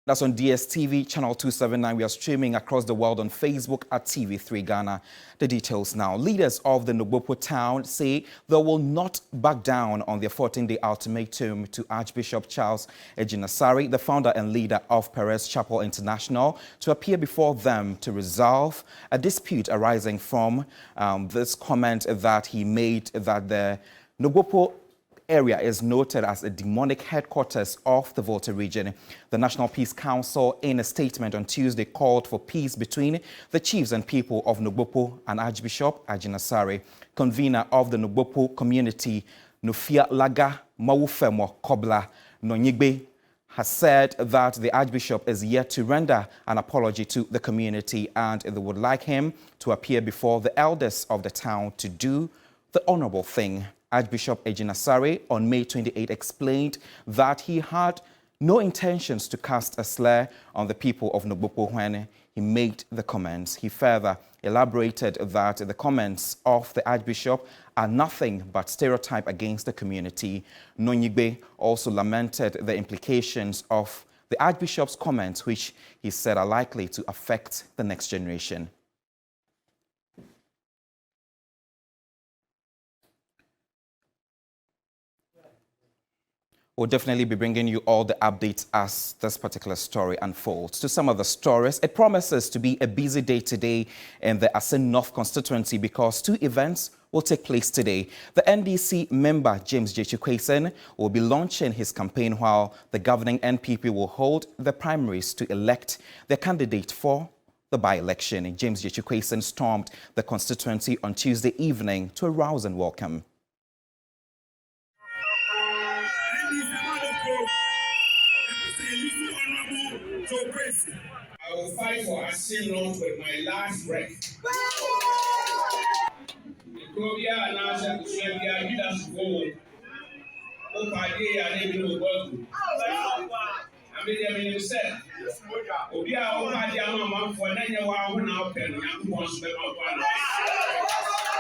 That's on DSTV, channel 279. We are streaming across the world on Facebook at TV3 Ghana. The details now. Leaders of the Nogbopo town say they will not back down on their 14-day ultimatum to Archbishop Charles Ejinasari, the founder and leader of Perez Chapel International, to appear before them to resolve a dispute arising from this comment that he made that the Nogbopo area is noted as a demonic headquarters of the Volta region. The National Peace Council, in a statement on Tuesday, called for peace between the chiefs and people of Nogbopo and Archbishop Ejinasari. Convener of the Nogbopo community, Nufia Laga Mawufemo Kobla Nonyigbe, has said that the Archbishop is yet to render an apology to the community and they would like him to appear before the elders of the town to do the honorable thing. Archbishop Ejinasari on May 28 explained that he had no intentions to cast a slur on the people of Nogbopo when he made the comments. He further elaborated that the comments of the Archbishop are nothing but stereotype against the community. Nonyigbe also lamented the implications of the Archbishop's comments, which he said are likely to affect the next generation. We'll definitely be bringing you all the updates as this particular story unfolds. To some of the stories, it promises to be a busy day today in the Asin North constituency because two events will take place today. The NDC member, James Jechukwesen, will be launching his campaign while the governing NPP will hold the primaries to elect their candidate for the by-election. James Jechukwesen stormed the constituency on Tuesday evening to a rousing welcome. I will fight for Asin North with my last breath.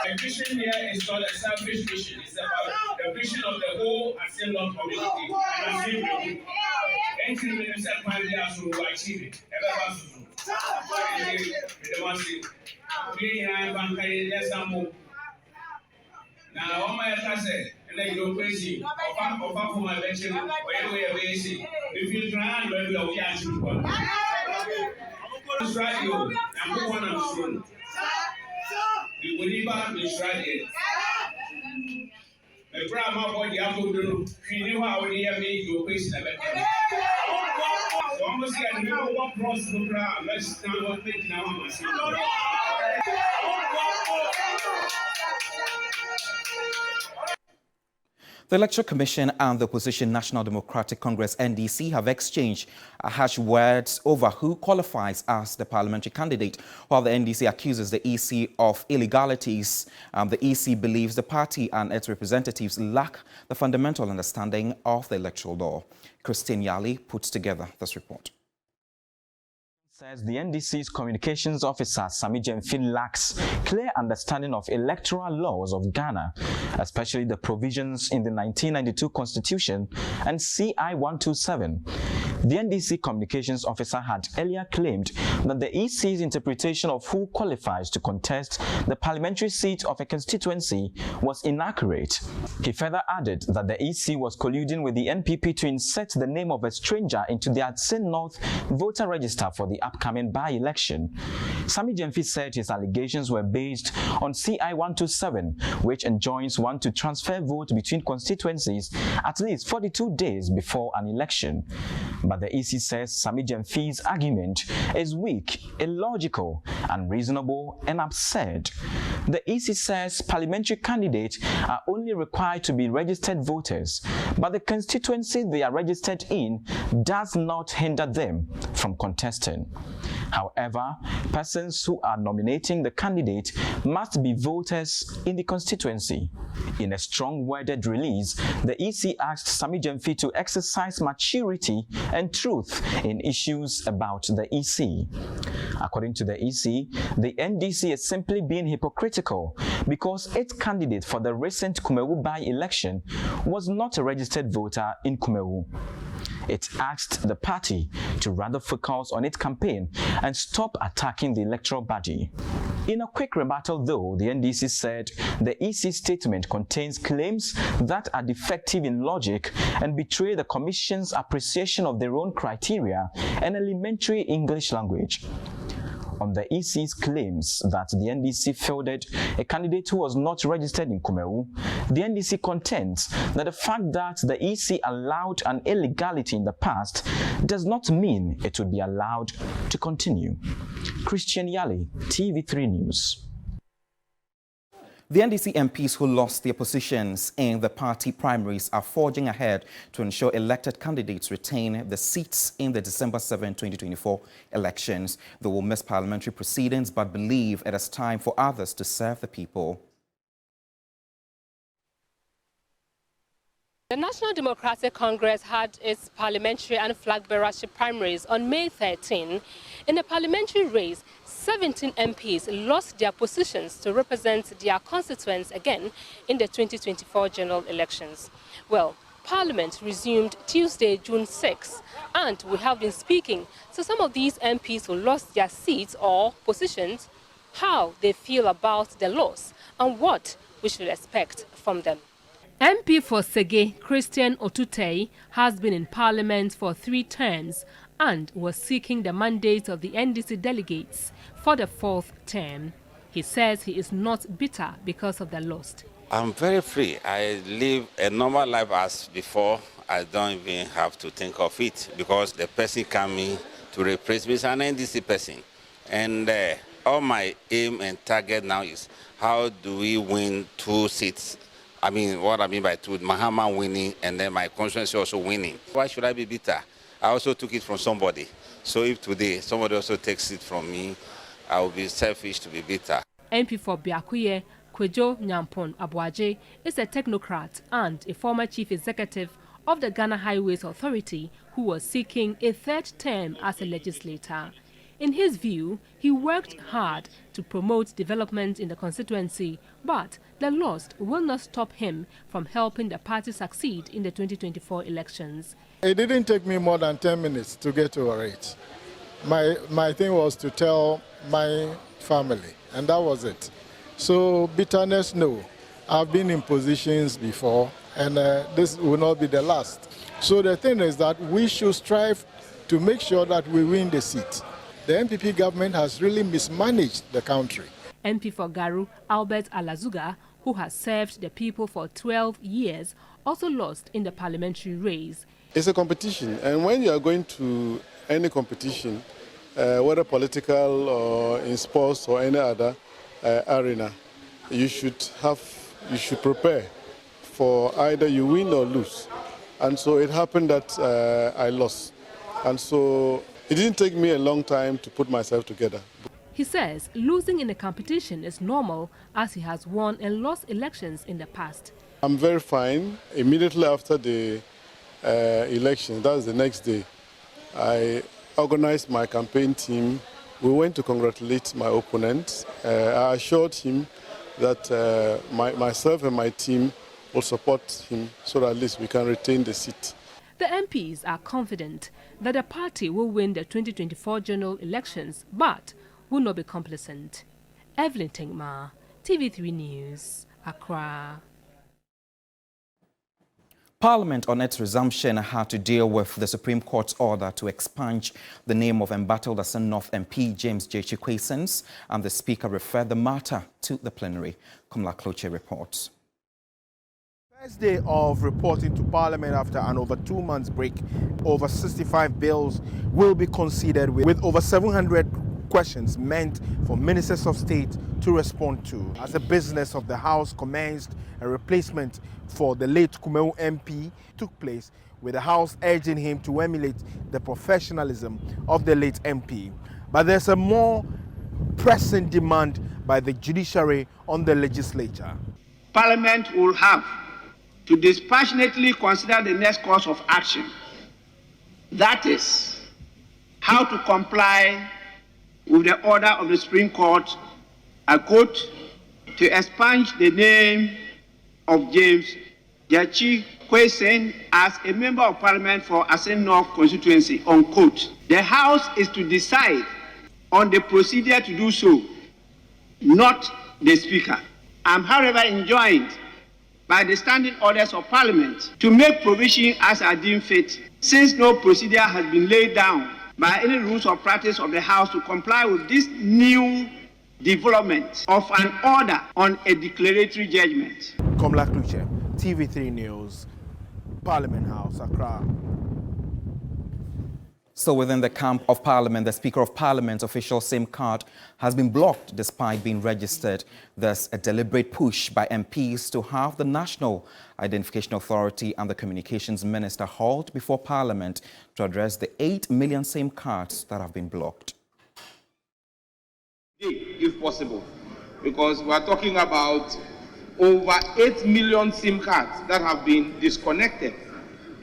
My vision here is not a selfish vision. It's about the vision of the whole Asin North community. And Asin will achieve it. Now, all my cousin, and then you crazy. Apart from my lecture, where we see. If you try, we are actually one. This radio, number one on the room. We will leave out this radio. The grandma boy, the apple do. She knew how we hear me, you question. So almost here, you know what cross the ground. Let's stand what make now. The Electoral Commission and the opposition National Democratic Congress NDC have exchanged harsh words over who qualifies as the parliamentary candidate. While the NDC accuses the EC of illegalities, the EC believes the party and its representatives lack the fundamental understanding of the electoral law. Christine Yali puts together this report. Says the NDC's communications officer, Sami Jemfi, lacks clear understanding of electoral laws of Ghana, especially the provisions in the 1992 Constitution and CI 127. The NDC communications officer had earlier claimed that the EC's interpretation of who qualifies to contest the parliamentary seat of a constituency was inaccurate. He further added that the EC was colluding with the NPP to insert the name of a stranger into the Asin North voter register for the upcoming by-election. Sami Jemfi said his allegations were based on CI 127, which enjoins one to transfer vote between constituencies at least 42 days before an election. But the EC says Sami Jemfi's argument is weak, illogical, unreasonable, and absurd. The EC says parliamentary candidates are only required to be registered voters, but the constituency they are registered in does not hinder them from contesting. However, persons who are nominating the candidate must be voters in the constituency. In a strong-worded release, the EC asked Sami Jemfi to exercise maturity and truth in issues about the EC. According to the EC, the NDC is simply being hypocritical because its candidate for the recent Kumewu by-election was not a registered voter in Kumewu. It asked the party to rather focus on its campaign and stop attacking the electoral body. In a quick rebuttal, though, the NDC said the EC statement contains claims that are defective in logic and betray the Commission's appreciation of their own criteria and elementary English language. On the EC's claims that the NDC fielded a candidate who was not registered in Kumewu, the NDC contends that the fact that the EC allowed an illegality in the past does not mean it would be allowed to continue. Christian Yali, TV3 News. The NDC MPs who lost their positions in the party primaries are forging ahead to ensure elected candidates retain the seats in the December 7, 2024 elections. They will miss parliamentary proceedings but believe it is time for others to serve the people. The National Democratic Congress had its parliamentary and flag bearership primaries on May 13. In the parliamentary race, 17 MPs lost their positions to represent their constituents again in the 2024 general elections. Well, Parliament resumed Tuesday, June 6, and we have been speaking to some of these MPs who lost their seats or positions, how they feel about the loss and what we should expect from them. MP for Sege, Christian Otutei, has been in Parliament for 3 terms and was seeking the mandate of the NDC delegates for the 4th term. He says he is not bitter because of the loss. I'm very free. I live a normal life as before. I don't even have to think of it because the person coming to replace me is an NDC person. And all my aim and target now is how do we win 2 seats. I mean, what I mean by 2, Mahama winning and then my constituency also winning. Why should I be bitter? I also took it from somebody. So if today somebody also takes it from me, I will be selfish to be bitter. MP for Biakuye, Kwejo Nyampon Abuaje, is a technocrat and a former chief executive of the Ghana Highways Authority who was seeking a 3rd term as a legislator. In his view, he worked hard to promote development in the constituency, but the loss will not stop him from helping the party succeed in the 2024 elections. It didn't take me more than 10 minutes to get over it. My thing was to tell my family, and that was it. So bitterness, no. I've been in positions before, and this will not be the last. So the thing is that we should strive to make sure that we win the seat. The MPP government has really mismanaged the country. MP for Garu, Albert Alazuga, who has served the people for 12 years, also lost in the parliamentary race. It's a competition, and when you are going to any competition, whether political or in sports or any other arena, you should prepare for either you win or lose. And so it happened that I lost. And so it didn't take me a long time to put myself together. He says losing in a competition is normal as he has won and lost elections in the past. I'm very fine. Immediately after the election, that's the next day, I organized my campaign team. We went to congratulate my opponent. I assured him that myself and my team will support him so that at least we can retain the seat. The MPs are confident that the party will win the 2024 general elections, but will not be complacent. Evelyn Tenkma, TV3 News, Accra. Parliament on its resumption had to deal with the Supreme Court's order to expunge the name of embattled Assin North MP James J. Chikwesens, and the Speaker referred the matter to the plenary. Kumla Kloche reports. First day of reporting to Parliament after an over 2 months break, over 65 bills will be considered with over 700 questions meant for ministers of state to respond to. As the business of the House commenced, a replacement for the late Kumewu MP took place, with the House urging him to emulate the professionalism of the late MP. But there's a more pressing demand by the judiciary on the legislature. Parliament will have to dispassionately consider the next course of action. That is, how to comply with the order of the Supreme Court, I quote, to expunge the name of James Yachi Kwesen as a Member of Parliament for Asen North constituency, unquote. The House is to decide on the procedure to do so, not the Speaker. I'm, however, enjoined by the standing orders of Parliament to make provision as are deemed fit, since no procedure has been laid down by any rules of practice of the House to comply with this new development of an order on a declaratory judgment. Komla Kluche, TV3 News, Parliament House, Accra. So within the camp of Parliament, the Speaker of Parliament's official SIM card has been blocked despite being registered. There's a deliberate push by MPs to have the National Identification Authority and the Communications Minister hauled before Parliament to address the 8 million SIM cards that have been blocked. If possible, because we are talking about over 8 million SIM cards that have been disconnected,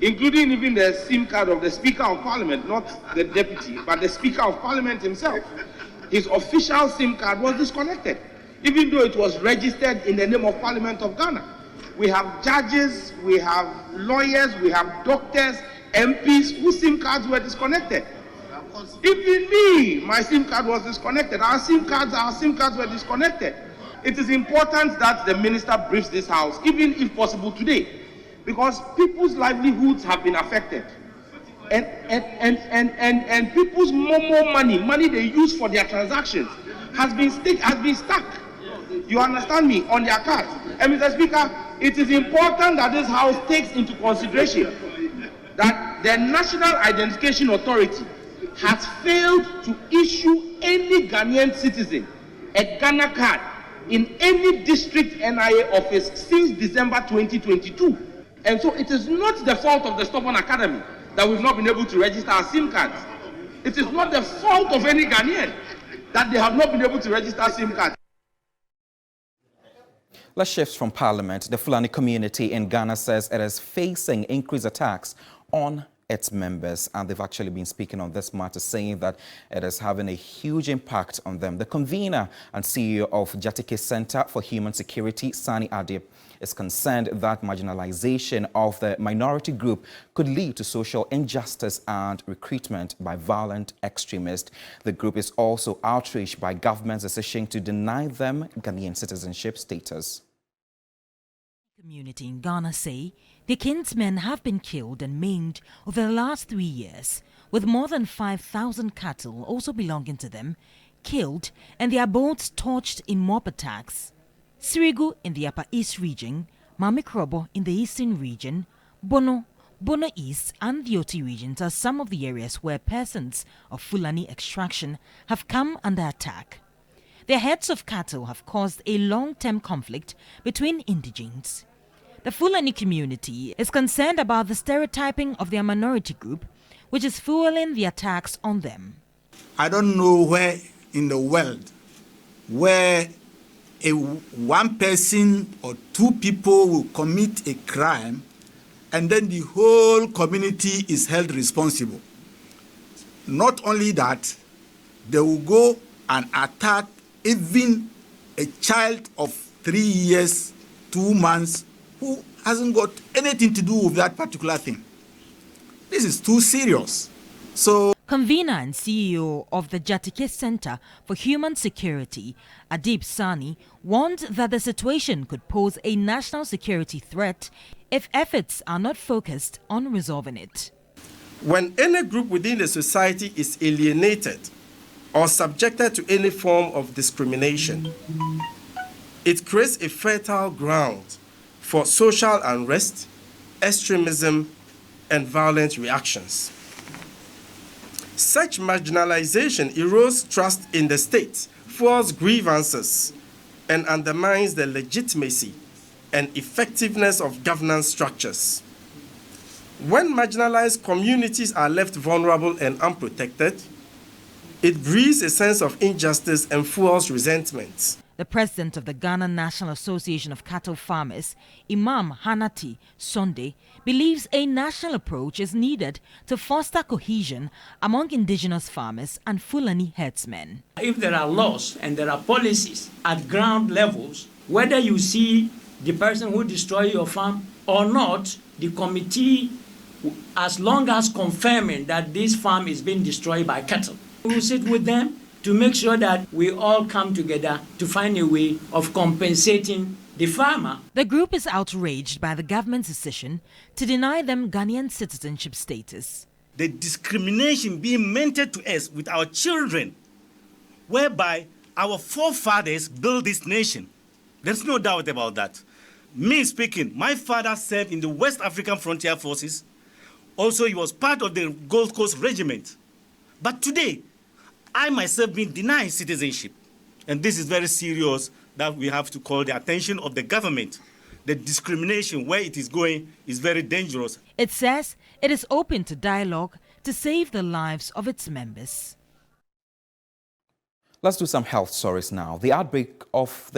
including even the SIM card of the Speaker of Parliament, not the Deputy, but the Speaker of Parliament himself. His official SIM card was disconnected, even though it was registered in the name of Parliament of Ghana. We have judges, we have lawyers, we have doctors, MPs whose SIM cards were disconnected. Even me, my SIM card was disconnected. Our SIM cards were disconnected. It is important that the Minister briefs this House, even if possible today, because people's livelihoods have been affected. And people's more money they use for their transactions has been stuck. You understand me? On their cards. And Mr. Speaker, it is important that this House takes into consideration that the National Identification Authority has failed to issue any Ghanaian citizen a Ghana card in any district NIA office since December 2022. And so it is not the fault of the Stubborn Academy that we've not been able to register our SIM cards. It is not the fault of any Ghanaian that they have not been able to register SIM cards. Let's shift from Parliament. The Fulani community in Ghana says it is facing increased attacks on its members, and they've actually been speaking on this matter, saying that it is having a huge impact on them. The convener and CEO of Jatike Center for Human Security, Sani Adib, is concerned that marginalization of the minority group could lead to social injustice and recruitment by violent extremists. The group is also outraged by government's decision to deny them Ghanaian citizenship status. Community in Ghana say their kinsmen have been killed and maimed over the last 3 years, with more than 5,000 cattle also belonging to them killed and their abodes torched in mob attacks. Sirigu in the Upper East region, Mamikrobo in the Eastern region, Bono East and the Oti regions are some of the areas where persons of Fulani extraction have come under attack. The heads of cattle have caused a long-term conflict between indigenes. The Fulani community is concerned about the stereotyping of their minority group, which is fueling the attacks on them. I don't know where in the world where one person or two people will commit a crime and then the whole community is held responsible. Not only that, they will go and attack even a child of 3 years, 2 months, who hasn't got anything to do with that particular thing. This is too serious. So, Convener and CEO of the Jatike Center for Human Security, Adib Sani, warned that the situation could pose a national security threat if efforts are not focused on resolving it. When any group within the society is alienated or subjected to any form of discrimination, it creates a fertile ground for social unrest, extremism, and violent reactions. Such marginalization erodes trust in the state, fuels grievances, and undermines the legitimacy and effectiveness of governance structures. When marginalized communities are left vulnerable and unprotected, it breeds a sense of injustice and fuels resentment. The president of the Ghana National Association of Cattle Farmers, Imam Hanati Sunday, believes a national approach is needed to foster cohesion among indigenous farmers and Fulani herdsmen. If there are laws and there are policies at ground levels, whether you see the person who destroys your farm or not, the committee, as long as confirming that this farm is being destroyed by cattle, we will sit with them to make sure that we all come together to find a way of compensating the farmer. The group is outraged by the government's decision to deny them Ghanaian citizenship status. The discrimination being meted to us with our children, whereby our forefathers built this nation. There's no doubt about that. Me speaking, my father served in the West African Frontier Forces. Also, he was part of the Gold Coast Regiment. But today, I myself been denied citizenship. And this is very serious that we have to call the attention of the government. The discrimination, where it is going, is very dangerous. It says it is open to dialogue to save the lives of its members. Let's do some health stories now. The outbreak, of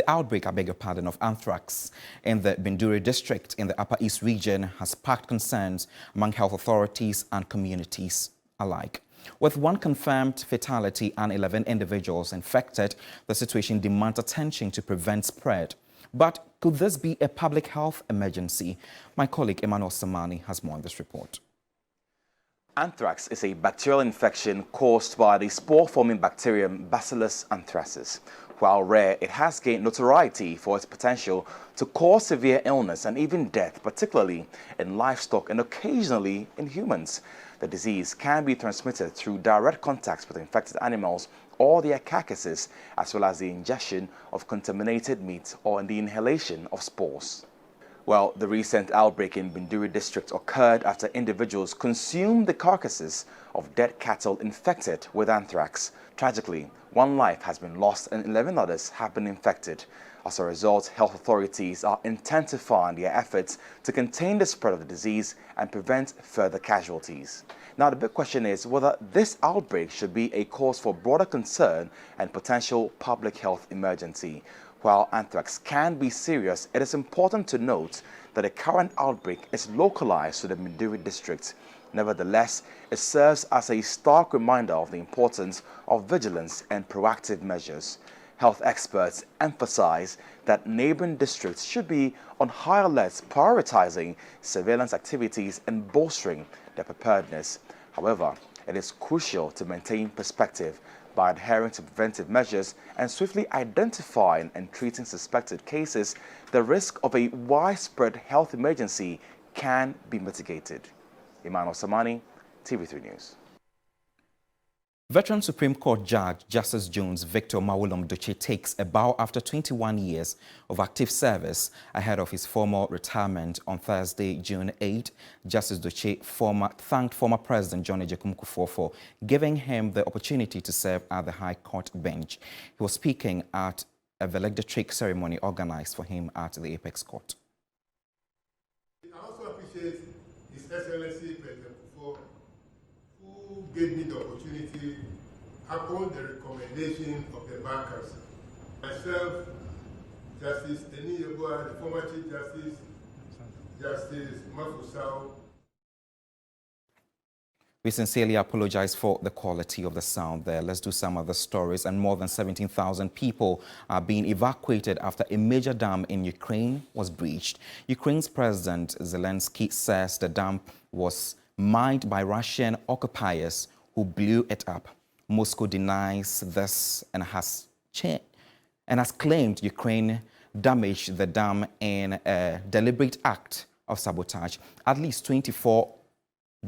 anthrax in the Binduri district in the Upper East region has sparked concerns among health authorities and communities alike. With one confirmed fatality and 11 individuals infected, the situation demands attention to prevent spread. But could this be a public health emergency? My colleague Emmanuel Samani has more on this report. Anthrax is a bacterial infection caused by the spore-forming bacterium Bacillus anthracis. While rare, it has gained notoriety for its potential to cause severe illness and even death, particularly in livestock and occasionally in humans. The disease can be transmitted through direct contacts with infected animals or their carcasses, as well as the ingestion of contaminated meat or in the inhalation of spores. Well, the recent outbreak in Binduri district occurred after individuals consumed the carcasses of dead cattle infected with anthrax. Tragically, one life has been lost and 11 others have been infected. As a result, health authorities are intensifying their efforts to contain the spread of the disease and prevent further casualties. Now, the big question is whether this outbreak should be a cause for broader concern and potential public health emergency. While anthrax can be serious, it is important to note that the current outbreak is localized to the Binduri district. Nevertheless, it serves as a stark reminder of the importance of vigilance and proactive measures. Health experts emphasize that neighboring districts should be on high alert, prioritizing surveillance activities and bolstering their preparedness. However, it is crucial to maintain perspective by adhering to preventive measures and swiftly identifying and treating suspected cases. The risk of a widespread health emergency can be mitigated. Emmanuel Samani, TV3 News. Veteran Supreme Court Judge Justice Jones Victor Mawulom Doche takes a bow after 21 years of active service ahead of his formal retirement on Thursday, June 8. Justice Doche thanked former President John Agyekum Kufuor for giving him the opportunity to serve at the High Court bench. He was speaking at a valedictory ceremony organized for him at the Apex Court. I also appreciate His Excellency President Kufuor, who gave me the opportunity upon the recommendation of the bankers. Myself, Justice Eni Yeboah, the former Chief Justice, Justice Mafusao. We sincerely apologize for the quality of the sound there. Let's do some other stories. And more than 17,000 people are being evacuated after a major dam in Ukraine was breached. Ukraine's President Zelensky says the dam was mined by Russian occupiers who blew it up. Moscow denies this and has claimed Ukraine damaged the dam in a deliberate act of sabotage. At least 24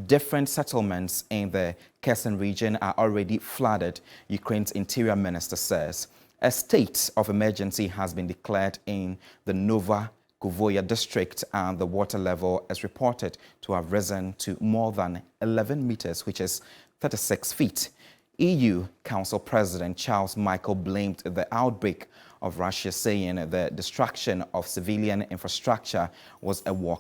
different settlements in the Kherson region are already flooded, Ukraine's interior minister says. A state of emergency has been declared in the Nova Kuvoya district, and the water level is reported to have risen to more than 11 meters, which is 36 feet. EU Council President Charles Michel blamed the outbreak of Russia, saying the destruction of civilian infrastructure was a war